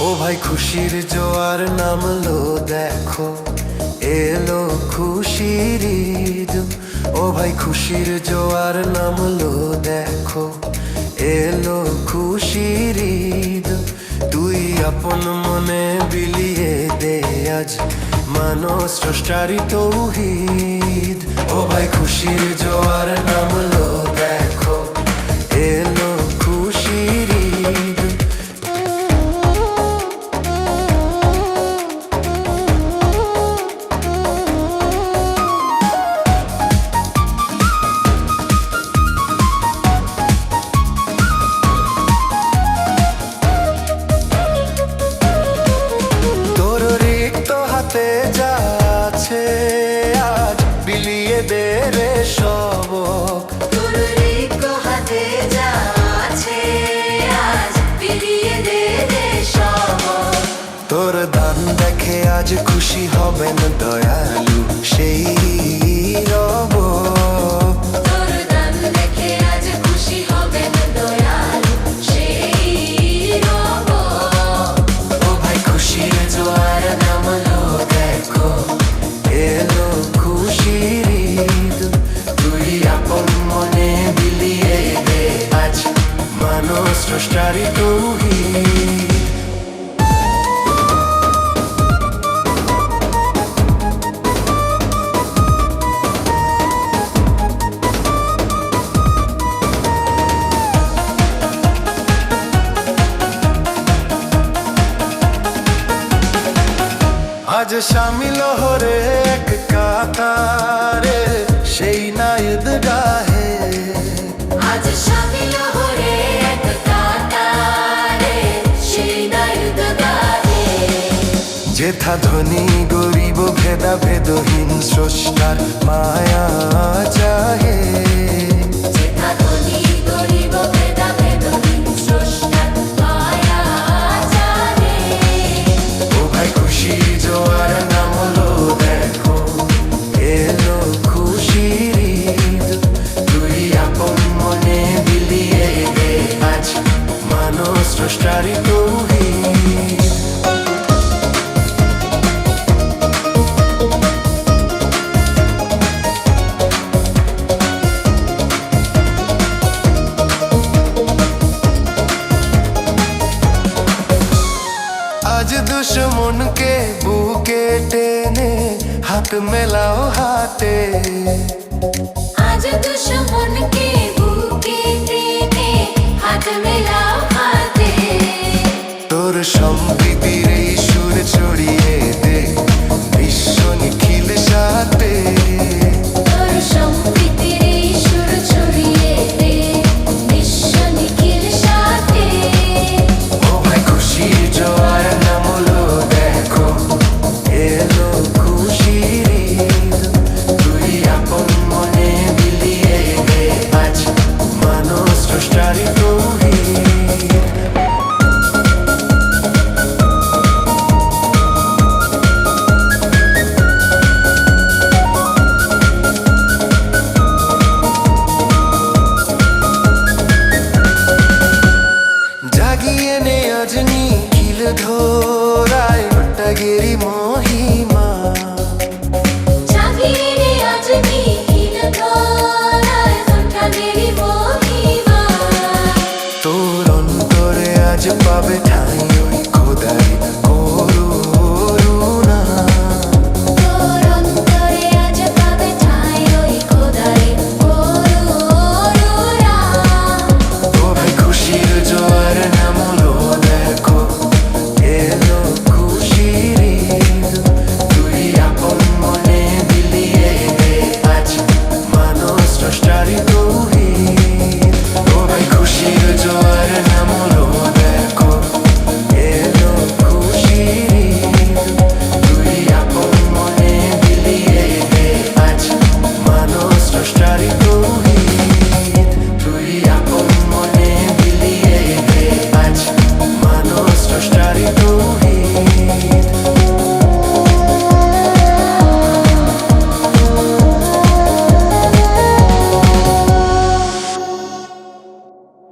ও ভাই খুশির জোয়ার নামলো দেখো, এলো খুশির ঈদ। ও ভাই খুশির জোয়ার নামলো দেখো, এলো খুশির ঈদ। তুই আপন মনে বিলিয়ে দে আজ মানো স্রষ্টারি তৌহিদ। ও ভাই খুশির জোয়ার নামলো দেখো, এলো খুশির ঈদ। যাচ্ছে আজ বিলিয়ে দে রে সবক, তোর রিক্ত হাতে যাচ্ছে আজ বিলিয়ে দে রে সবক। তোর দান দেখে আজ খুশি হবেন দয়ালু সেই রব। তোর দান দেখে আজ খুশি হবেন দয়ালু সেই রব। ও ভাই খুশির জোয়ার নামলো দেখো, এলো খুশির ঈদ। তুই আপন মনে বিলিয়ে দে আজ মানো স্রষ্টারি তৌহিদ। আজ শামিল হরে এক কাতারে সেই নায়েদ গাহে, আজ শামিল হরে এক কাতারে সেই নায়েদ গাহে। যেথা ধনী গরিব ভেদা ভেদহীন স্রষ্টার মায়া চাহে। যেথা ধনী গরিব ভেদা ভেদহীন স্রষ্টার মায়া চাহে। ও ভাই খুশির জোয়ার নামলো দেখো, এলো খুশির ঈদ। তুই আপন মনে বিলিয়ে দে আজ মানো স্রষ্টারি তৌহিদ। আজ দুশ্মনকে বুকে টেনে হাত মেলাও হাতে, আজ দুশ্মনকে বুকে টেনে হাত মেলাও হাতে। তোর সম্প্রীতির এই সুর ছড়িয়ে দে বিশ্ব নিখিল সাথে। তোর সম্প্রীতির এই সুর ছড়িয়ে দে বিশ্ব নিখিল সাথে। ও ভাই খুশির জোয়ার নামলো দেখো, এলো খুশির ঈদ। তুই আপন মনে বিলিয়ে দে আজ মানো স্রষ্টারি তৌহিদ। জাগিয়ে নে আজ নিখিল ধরায় ঘটগিরি মহিমা। জাগিয়ে রে আজ নিখিল ধরায় ঘটগিরি মহিমা। তোর অন্তরে আজ পাবে ঠাঁই ওই খোদাই